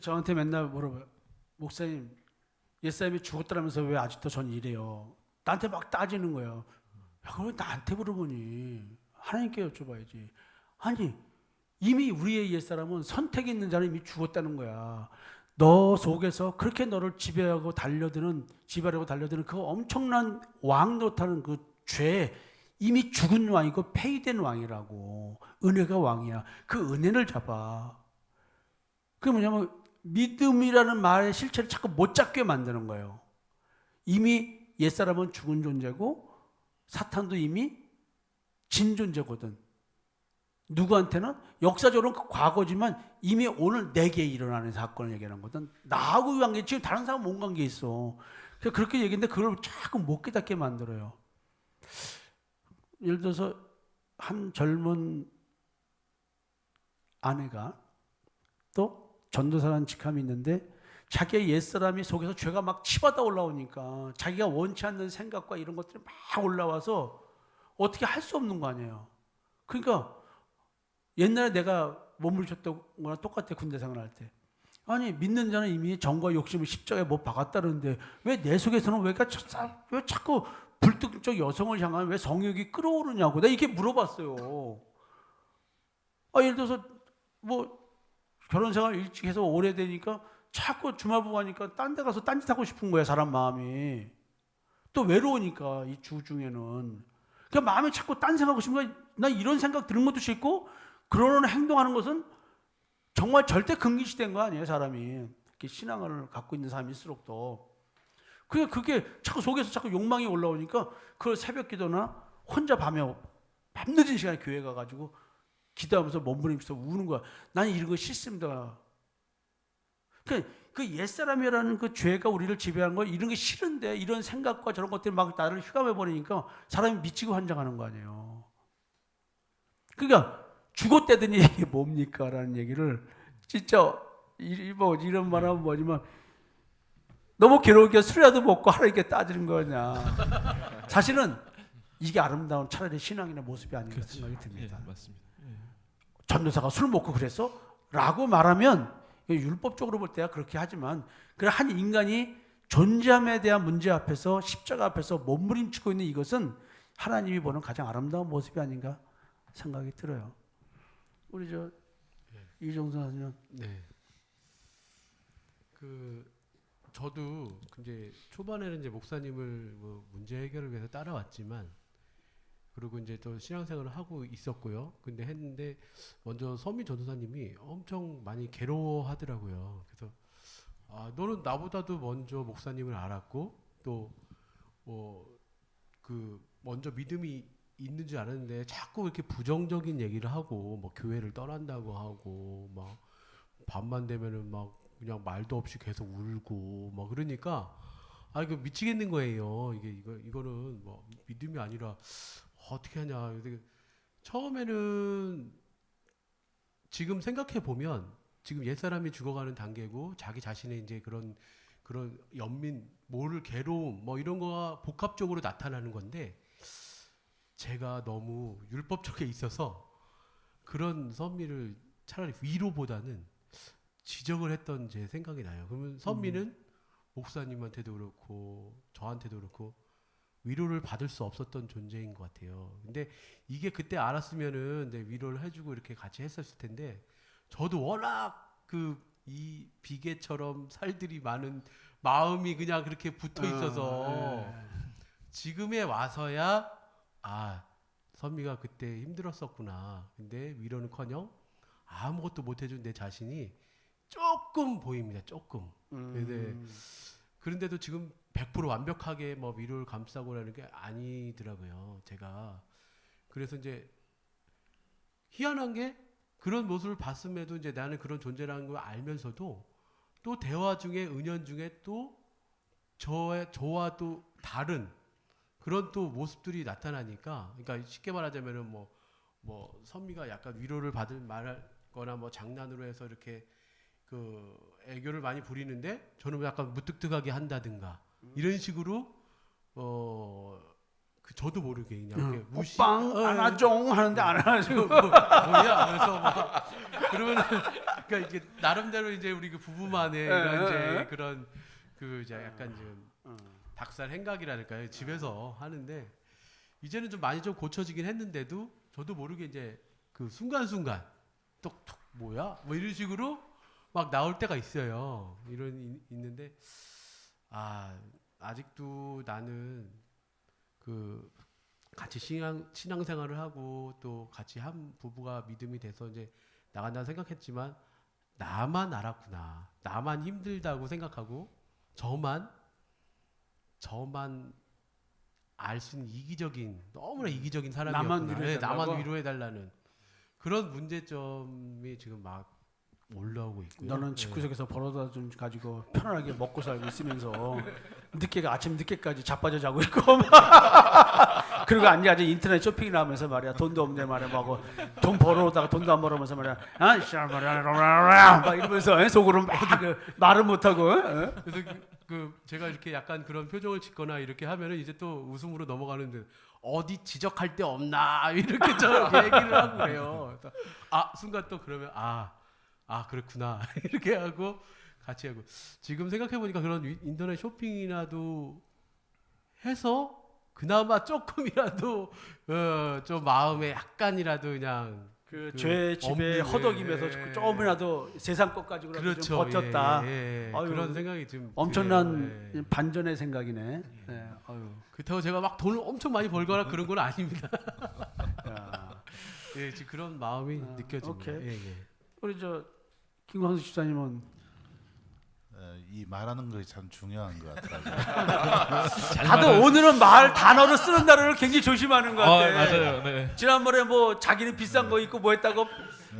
저한테 맨날 물어봐요. 목사님, 옛사람이 죽었다면서 왜 아직도 전 이래요? 나한테 막 따지는 거예요. 야, 그걸 왜 나한테 물어보니? 하나님께 여쭤봐야지. 아니, 이미 우리의 옛사람은 선택 있는 자는 이미 죽었다는 거야. 너 속에서 그렇게 너를 지배하려고 달려드는 그 엄청난 왕 노릇하는 그 죄, 이미 죽은 왕이고 폐위된 왕이라고. 은혜가 왕이야. 그 은혜를 잡아. 그게 뭐냐면 믿음이라는 말의 실체를 자꾸 못 잡게 만드는 거예요. 이미 옛사람은 죽은 존재고 사탄도 이미 진 존재거든. 누구한테는 역사적으로는 과거지만 이미 오늘 내게 일어나는 사건을 얘기하는 거든. 나하고 관계, 지금 다른 사람 뭔 관계 있어. 그렇게 얘기했는데 그걸 자꾸 못 깨닫게 만들어요. 예를 들어서 한 젊은 아내가 또 전도사라는 직함이 있는데 자기의 옛사람이 속에서 죄가 막 치받아 올라오니까 자기가 원치 않는 생각과 이런 것들이 막 올라와서 어떻게 할 수 없는 거 아니에요. 그러니까 옛날에 내가 머물셨던 거랑 똑같아. 군대 생활할 때. 아니 믿는 자는 이미 정과 욕심을 십자가에 못 박았다는데 왜 내 속에서는 왜 자꾸 불특정 여성을 향한 왜 성욕이 끌어오르냐고 내가 이렇게 물어봤어요. 예를 들어서 뭐 결혼 생활 일찍 해서 오래되니까 자꾸 주말부부 하니까 딴 데 가서 딴짓 하고 싶은 거야. 사람 마음이. 또 외로우니까 이 주 중에는. 그러니까 마음이 자꾸 딴 생각하고 싶은 거야. 나 이런 생각 드는 것도 싫고 그런 행동하는 것은 정말 절대 금기시된 거 아니에요. 사람이. 이렇게 신앙을 갖고 있는 사람일수록 더. 그게 자꾸 속에서 자꾸 욕망이 올라오니까 그걸 새벽 기도나 혼자 밤늦은 시간에 교회 가가지고 기도하면서 몸부림치면서 우는 거야. 나는 이런 거 싫습니다. 그 옛사람이라는 그 죄가 우리를 지배하는 거 이런 게 싫은데 이런 생각과 저런 것들이 막 나를 휘감해 버리니까 사람이 미치고 환장하는 거 아니에요. 그러니까 죽었다더니 이게 뭡니까? 라는 얘기를 진짜 이런 말 하면 뭐지만 너무 괴로우니까 술이라도 먹고 하나님께 따지는 거냐. 사실은 이게 아름다운 차라리 신앙인의 모습이 아닌가 그렇죠. 생각이 듭니다. 예, 맞습니다. 전도사가 술 먹고 그랬어? 라고 말하면 율법적으로 볼 때야 그렇게 하지만 한 인간이 존재함에 대한 문제 앞에서 십자가 앞에서 몸부림치고 있는 이것은 하나님이 보는 가장 아름다운 모습이 아닌가 생각이 들어요. 우리 이종선 선생님. 네. 저도 이제 초반에는 이제 목사님을 뭐 문제 해결을 위해서 따라왔지만 그리고 이제 또 신앙생활을 하고 있었고요. 근데 했는데 먼저 서민 전도사님이 엄청 많이 괴로워하더라고요. 그래서 너는 나보다도 먼저 목사님을 알았고 또 먼저 믿음이 있는 줄 알았는데 자꾸 이렇게 부정적인 얘기를 하고 뭐 교회를 떠난다고 하고 막 밤만 되면은 막 그냥 말도 없이 계속 울고 막 그러니까 이거 미치겠는 거예요. 이거는 뭐 믿음이 아니라 어떻게 하냐. 처음에는 지금 생각해 보면 지금 옛사람이 죽어가는 단계고 자기 자신의 이제 그런 연민, 모를 괴로움 뭐 이런 거가 복합적으로 나타나는 건데 제가 너무 율법 쪽에 있어서 그런 선미를 차라리 위로보다는 지적을 했던 제 생각이 나요. 그러면 선미는 목사님한테도 그렇고 저한테도 그렇고 위로를 받을 수 없었던 존재인 것 같아요. 근데 이게 그때 알았으면은 위로를 해주고 이렇게 같이 했었을 텐데 저도 워낙 이 비계처럼 살들이 많은 마음이 그냥 그렇게 붙어 있어서 지금에 와서야 선미가 그때 힘들었었구나. 근데 위로는커녕 아무것도 못 해준 내 자신이 조금 보입니다. 조금. 그런데도 지금 100% 완벽하게 뭐 위로를 감싸고라는 게 아니더라고요. 제가. 그래서 이제 희한한 게 그런 모습을 봤음에도 이제 나는 그런 존재라는 걸 알면서도 또 대화 중에 은연 중에 또 저와 또 다른 그런 또 모습들이 나타나니까 그러니까 쉽게 말하자면은 뭐 선미가 약간 위로를 받을 말거나 뭐 장난으로 해서 이렇게 그 애교를 많이 부리는데 저는 약간 무뚝뚝하게 한다든가 이런 식으로 그 저도 모르게 그냥 이렇게 무시 빵 안아종 하는데 안 안아주고 뭐야 그래서 막 그러면 그러니까 이게 나름대로 이제 우리 그 부부만의 이런 이제 그런 그 이제 약간 좀 닭살 행각이랄까요 집에서 하는데 이제는 좀 많이 좀 고쳐지긴 했는데도 저도 모르게 이제 그 순간순간 톡톡 뭐야 뭐 이런 식으로 막 나올 때가 있어요. 있는데 아직도 나는 그 같이 신앙생활을 하고 또 같이 한 부부가 믿음이 돼서 이제 나간다 생각했지만 나만 알았구나. 나만 힘들다고 생각하고 저만 알 수 있는 너무나 이기적인 사람이었구나. 나만 위로해달라고? 나만 위로해달라는 그런 문제점이 지금 막 올라오고 있고요. 너는 집구석에서 벌어다 좀 가지고 편안하게 먹고 살고 있으면서 아침 늦게까지 자빠져 자고 있고 그리고 앉아 인터넷 쇼핑이나 하면서 말이야 돈도 없네 말이야 돈 벌어오다가 돈도 안 벌어오면서 말이야 막 이러면서 속으로 막 말을 못하고 그래서 제가 이렇게 약간 그런 표정을 짓거나 이렇게 하면은 이제 또 웃음으로 넘어가는데 어디 지적할 데 없나 이렇게 저 얘기를 하고 그래요. 순간 또 그러면 그렇구나 이렇게 하고 같이 하고 지금 생각해 보니까 그런 인터넷 쇼핑이라도 해서 그나마 조금이라도 좀 마음에 약간이라도 그냥 죄 집에 없는, 허덕이면서 조금이라도 세상 것까지 그렇죠. 좀 버텼다. 아유, 그런 생각이 좀 엄청난 들어요. 반전의 생각이네. 그렇다고 제가 막 돈을 엄청 많이 벌거나 그런 건 아닙니다. 야. 지금 그런 마음이 느껴집니다. 오케이. 우리 김광수 집사님은 이 말하는 것이 참 중요한 것 같아요. 다들 오늘은 단어를 쓰는 단어를 굉장히 조심하는 것 같아. 맞아요. 네. 지난번에 뭐 자기는 비싼 거 있고 뭐 했다고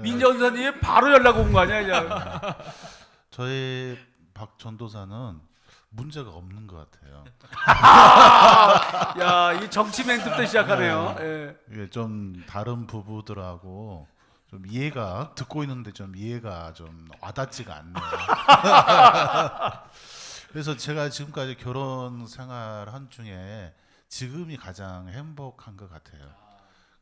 민정 선생님이 바로 연락 온 거 아니야? 저희 박 전도사는 문제가 없는 것 같아요. 야, 이 정치 멘트부터 시작하네요. 예. 이게 좀 다른 부부들하고 좀 듣고 있는데 좀 이해가 좀 와닿지가 않네요. 그래서 제가 지금까지 결혼 생활한 중에 지금이 가장 행복한 것 같아요.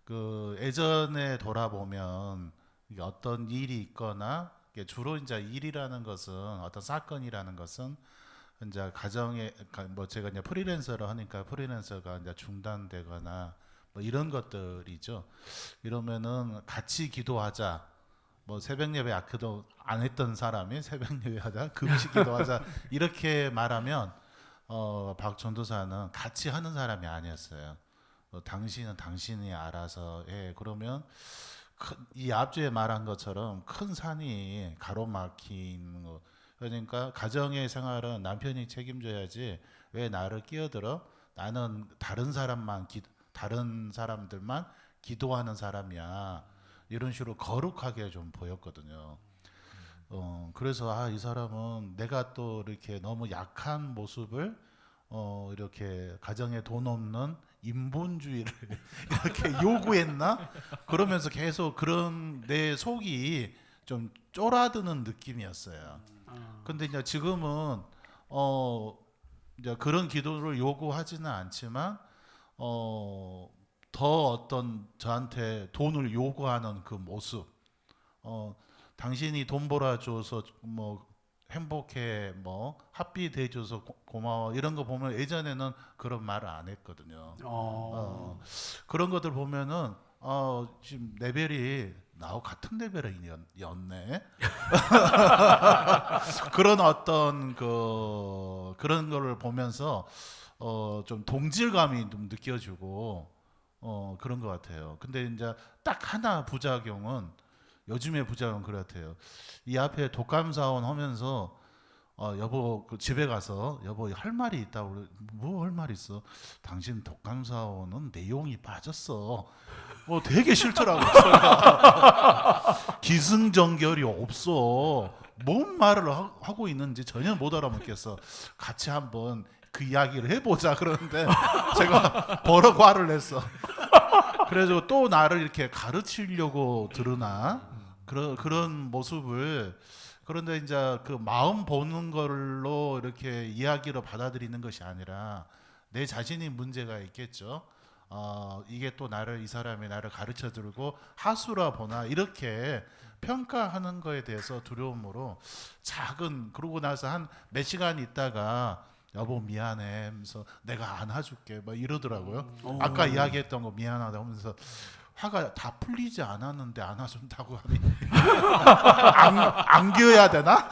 그 예전에 돌아보면 이게 어떤 일이 있거나 이게 주로 이제 일이라는 것은 어떤 사건이라는 것은 이제 가정에 뭐 제가 이제 프리랜서를 하니까 프리랜서가 이제 중단되거나 뭐 이런 것들이죠. 이러면은 같이 기도하자. 뭐 새벽 예배 아껴도 안 했던 사람이 새벽 예배 하자, 금식 기도하자 이렇게 말하면 박 전도사는 같이 하는 사람이 아니었어요. 당신은 당신이 알아서 해. 그러면 이 앞주에 말한 것처럼 큰 산이 가로막히는 거. 그러니까 가정의 생활은 남편이 책임져야지 왜 나를 끼어들어? 나는 다른 사람들만 기도하는 사람이야. 이런 식으로 거룩하게 좀 보였거든요. 그래서 이 사람은 내가 또 이렇게 너무 약한 모습을 이렇게 가정에 돈 없는 인본주의를 이렇게 요구했나? 그러면서 계속 그런 내 속이 좀 쫄아드는 느낌이었어요. 근데 이제 지금은 이제 그런 기도를 요구하지는 않지만 더 어떤 저한테 돈을 요구하는 그 모습, 당신이 돈 벌어줘서 뭐 행복해, 뭐 합비 돼줘서 고마워 이런 거 보면 예전에는 그런 말을 안 했거든요. 그런 것들 보면은 지금 레벨이 나하고 같은 레벨이었네. 그런 어떤 그런 거를 보면서 좀 동질감이 좀 느껴지고 그런 것 같아요. 근데 이제 딱 하나 부작용은 요즘의 부작용은 그런 것 같아요. 이 앞에 독감사원 하면서 여보 집에 가서 여보 할 말이 있다고. 뭐 할 말이 있어? 당신 독감사원은 내용이 빠졌어. 뭐 되게 싫더라고. 기승전결이 없어. 뭔 말을 하고 있는지 전혀 못 알아먹겠어. 같이 한번 그 이야기를 해보자 그러는데 제가 버럭 화를 냈어. 그래서 또 나를 이렇게 가르치려고 들으나 그런 모습을 그런데 이제 그 마음 보는 걸로 이렇게 이야기로 받아들이는 것이 아니라 내 자신이 문제가 있겠죠. 이게 또 이 사람이 나를 가르쳐 주고 하수라 보나 이렇게 평가하는 거에 대해서 두려움으로 그러고 나서 한 몇 시간 있다가 여보 미안해 하면서 내가 안아줄게 막 이러더라고요. 아까 이야기했던 거 미안하다 하면서 화가 다 풀리지 않았는데 안아준다고 하니 안겨야 되나?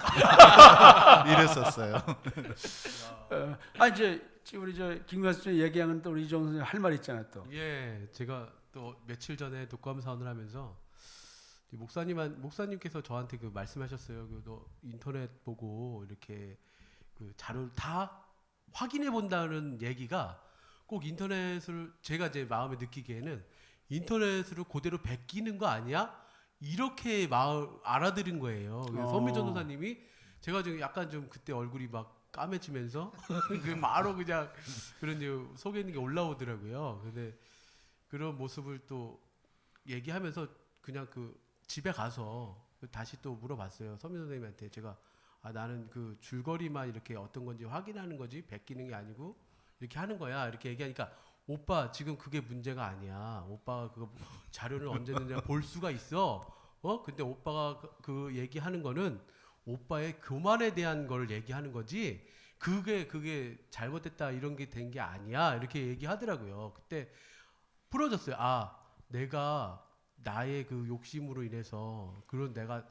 이랬었어요. 이제 우리 김 교수님 얘기하는 또 우리 이종 선생님 할 말 있잖아요 또. 예, 제가 또 며칠 전에 독감 사원을 하면서 목사님께서 저한테 그 말씀하셨어요. 너 인터넷 보고 이렇게 그 자료를 다 확인해 본다는 얘기가 꼭 인터넷을 제가 제 마음에 느끼기에는 인터넷으로 그대로 베끼는 거 아니야? 이렇게 알아들은 거예요. 그래서 선미 전도사님이 제가 지금 약간 좀 그때 얼굴이 막 까매지면서 바로 그냥 그런 속에 있는 게 올라오더라고요. 근데 그런 모습을 또 얘기하면서 그냥 그 집에 가서 다시 또 물어봤어요. 선미 선생님한테 제가 나는 그 줄거리만 이렇게 어떤 건지 확인하는 거지 베끼는 게 아니고 이렇게 하는 거야. 이렇게 얘기하니까 오빠 지금 그게 문제가 아니야. 오빠가 그거 자료를 언제든지 볼 수가 있어. 근데 오빠가 그 얘기하는 거는 오빠의 교만에 대한 걸 얘기하는 거지. 그게 잘못됐다 이런 게 된 게 아니야. 이렇게 얘기하더라고요. 그때 풀어졌어요. 내가 나의 그 욕심으로 인해서 그런 내가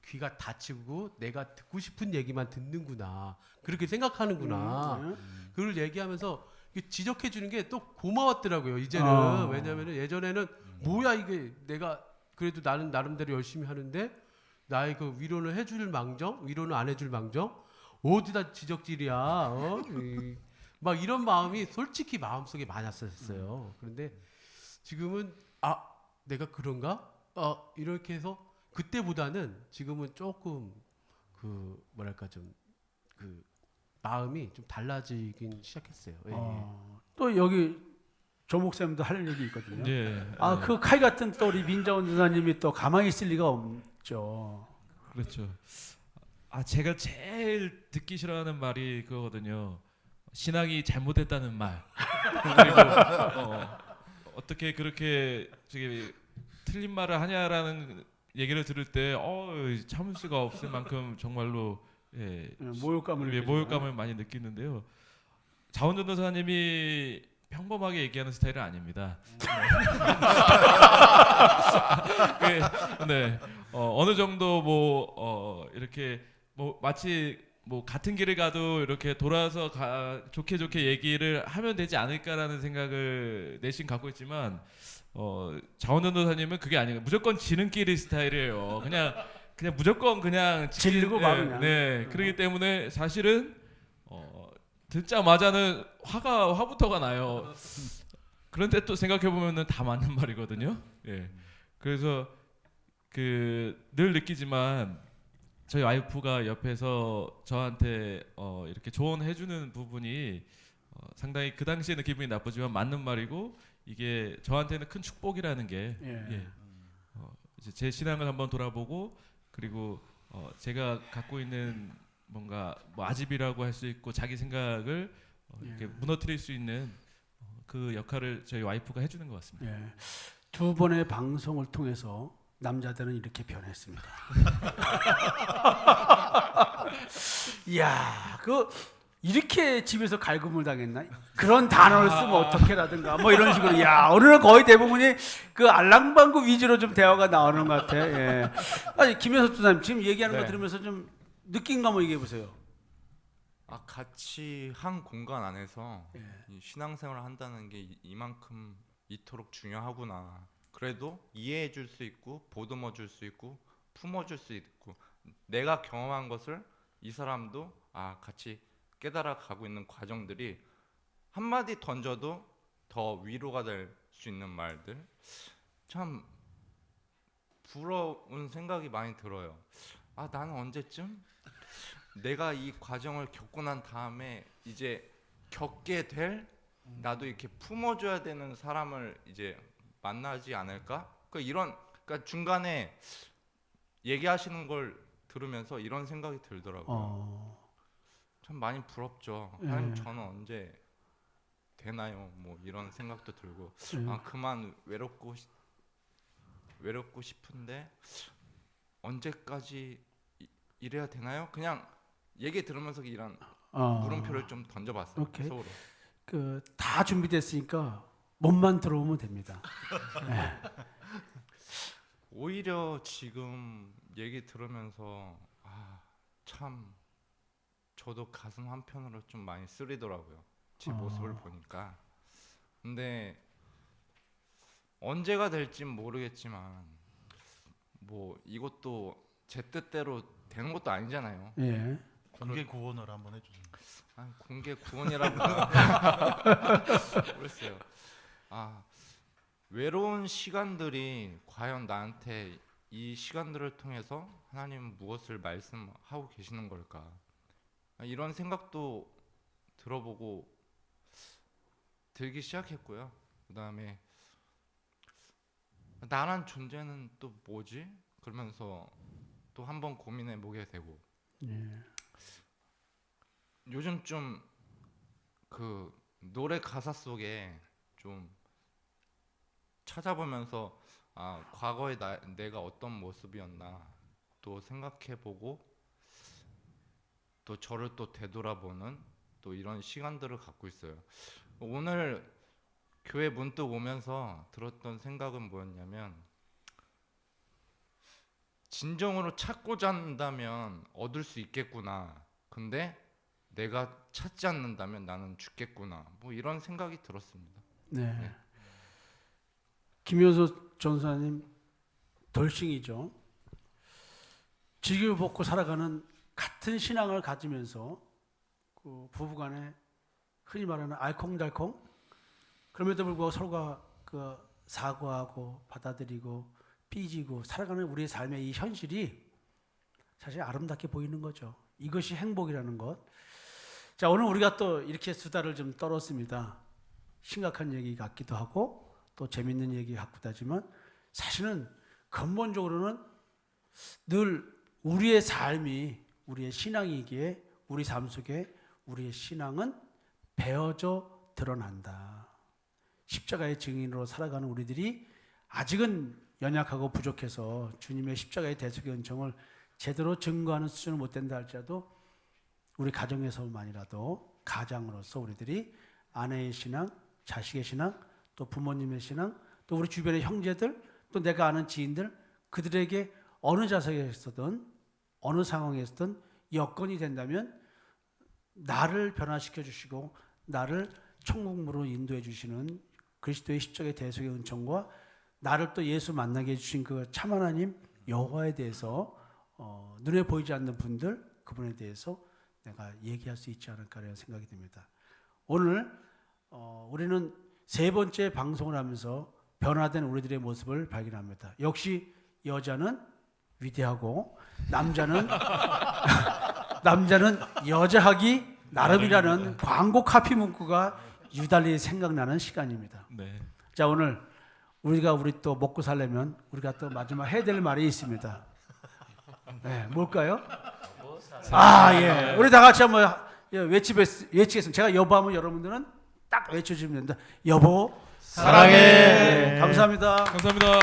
귀가 닫히고 내가 듣고 싶은 얘기만 듣는구나. 그렇게 생각하는구나. 그걸 얘기하면서 지적해 주는 게 또 고마웠더라고요. 이제는. 왜냐하면 예전에는 뭐야 이게 내가 그래도 나는 나름대로 열심히 하는데 나의 그 위로는 해줄 망정, 위로는 안 해줄 망정, 어디다 지적질이야. 막 이런 마음이 솔직히 마음속에 많았었어요. 그런데 지금은 내가 그런가? 이렇게 해서 그때보다는 지금은 조금 그 뭐랄까 좀 그 마음이 좀 달라지긴 시작했어요. 또 여기 조 목사님도 할 얘기 있거든요. 네. 그 칼 같은 또 우리 민자원 전사님이 또 가만히 있을 리가 없죠. 그렇죠. 제가 제일 듣기 싫어하는 말이 그거거든요. 신앙이 잘못됐다는 말. 그리고 어떻게 그렇게 저기 틀린 말을 하냐라는 얘기를 들을 때 참을 수가 없을 만큼 정말로 모욕감을 많이 느끼는데요. 자원전도사님이 평범하게 얘기하는 스타일은 아닙니다. 네, 어느 정도 이렇게 마치 같은 길을 가도 이렇게 돌아서 좋게 좋게 얘기를 하면 되지 않을까라는 생각을 내심 갖고 있지만 자원전도사님은 그게 아니에요. 무조건 지름길 스타일이에요. 그냥 무조건 그냥 질르고 막 네, 그렇기 때문에 사실은 듣자마자는 화부터가 나요. 그런데 또 생각해 보면은 다 맞는 말이거든요. 예. 그래서 늘 느끼지만 저희 와이프가 옆에서 저한테 이렇게 조언해주는 부분이 상당히 그 당시에는 기분이 나쁘지만 맞는 말이고 이게 저한테는 큰 축복이라는 게 이제 제 신앙을 한번 돌아보고 그리고 제가 갖고 있는 뭔가 아집이라고 할 수 있고 자기 생각을 이렇게 무너뜨릴 수 있는 그 역할을 저희 와이프가 해주는 것 같습니다. 두 번의 방송을 통해서 남자들은 이렇게 변했습니다. 이야, 이렇게 집에서 갈굼을 당했나? 그런 단어를 쓰면 어떻게라든가 이런 식으로. 오늘은 거의 대부분이 그 알랑방구 위주로 좀 대화가 나오는 것 같아. 김혜섭 주사님 지금 얘기하는 거 들으면서 좀 느낀 거 한번 얘기해 보세요. 같이 한 공간 안에서 이 신앙생활을 한다는 게 이만큼 이토록 중요하구나. 그래도 이해해 줄 수 있고 보듬어 줄 수 있고 품어 줄 수 있고 내가 경험한 것을 이 사람도 같이 깨달아 가고 있는 과정들이 한마디 던져도 더 위로가 될 수 있는 말들, 참 부러운 생각이 많이 들어요. 나는 언제쯤 내가 이 과정을 겪고 난 다음에 이제 겪게 될 나도 이렇게 품어줘야 되는 사람을 이제 만나지 않을까? 그러니까 중간에 얘기하시는 걸 들으면서 이런 생각이 들더라고요. 참 많이 부럽죠. 예. 하나님 저는 언제 되나요? 뭐 이런 생각도 들고 예. 아 그만 외롭고 싶은데 언제까지 이래야 되나요? 그냥 얘기 들으면서 이런 물음표를 좀 던져봤어요. 오케이. 속으로. 그 다 준비됐으니까 몸만 들어오면 됩니다. 오히려 지금 얘기 들으면서 참 저도 가슴 한편으로 좀 많이 쓰리더라고요. 제 모습을 보니까. 근데 언제가 될진 모르겠지만 뭐 이것도 제 뜻대로 되는 것도 아니잖아요. 예. 공개 구원을 한번 해주세요. 공개 구원이라고 모르겠어요. 외로운 시간들이 과연 나한테 이 시간들을 통해서 하나님은 무엇을 말씀하고 계시는 걸까? 이런 생각도 들어보고 들기 시작했고요. 그 다음에 나란 존재는 또 뭐지? 그러면서 또 한번 고민해 보게 되고 예. 요즘 좀 그 노래 가사 속에 좀 찾아보면서 과거의 내가 어떤 모습이었나 또 생각해보고 또 저를 또 되돌아보는 또 이런 시간들을 갖고 있어요. 오늘 교회 문득 오면서 들었던 생각은 뭐였냐면 진정으로 찾고자 한다면 얻을 수 있겠구나. 근데 내가 찾지 않는다면 나는 죽겠구나. 뭐 이런 생각이 들었습니다. 네. 김효수 전사님 돌싱이죠. 즐기고 먹고 살아가는 같은 신앙을 가지면서 그 부부간에 흔히 말하는 알콩달콩 그럼에도 불구하고 서로가 그 사과하고 받아들이고 삐지고 살아가는 우리의 삶의 이 현실이 사실 아름답게 보이는 거죠. 이것이 행복이라는 것. 자, 오늘 우리가 또 이렇게 수다를 좀 떨었습니다. 심각한 얘기 같기도 하고 또 재밌는 얘기 같기도 하지만 사실은 근본적으로는 늘 우리의 삶이 우리의 신앙이기에 우리 삶 속에 우리의 신앙은 배어져 드러난다. 십자가의 증인으로 살아가는 우리들이 아직은 연약하고 부족해서 주님의 십자가의 대속의 은총을 제대로 증거하는 수준을 못 된다 할지라도 우리 가정에서만이라도 가장으로서 우리들이 아내의 신앙, 자식의 신앙, 또 부모님의 신앙, 또 우리 주변의 형제들, 또 내가 아는 지인들 그들에게 어느 자세에서든 어느 상황에서든 여건이 된다면 나를 변화시켜 주시고 나를 천국으로 인도해 주시는 그리스도의 십자가의 대속의 은총과 나를 또 예수 만나게 해주신 그 참 하나님 여호와에 대해서 눈에 보이지 않는 분들 그분에 대해서 내가 얘기할 수 있지 않을까라는 생각이 듭니다. 오늘 우리는 세 번째 방송을 하면서 변화된 우리들의 모습을 발견합니다. 역시 여자는 위대하고 남자는 여자하기 나름이라는 광고 카피 문구가 유달리 생각나는 시간입니다. 네. 자, 오늘 우리 또 먹고 살려면 우리가 또 마지막 해야 될 말이 있습니다. 네, 뭘까요? 예. 우리 다 같이 한번 외치겠습니다. 제가 여보하면 여러분들은 딱 외쳐주면 됩니다. 여보, 사랑해. 네, 감사합니다. 감사합니다.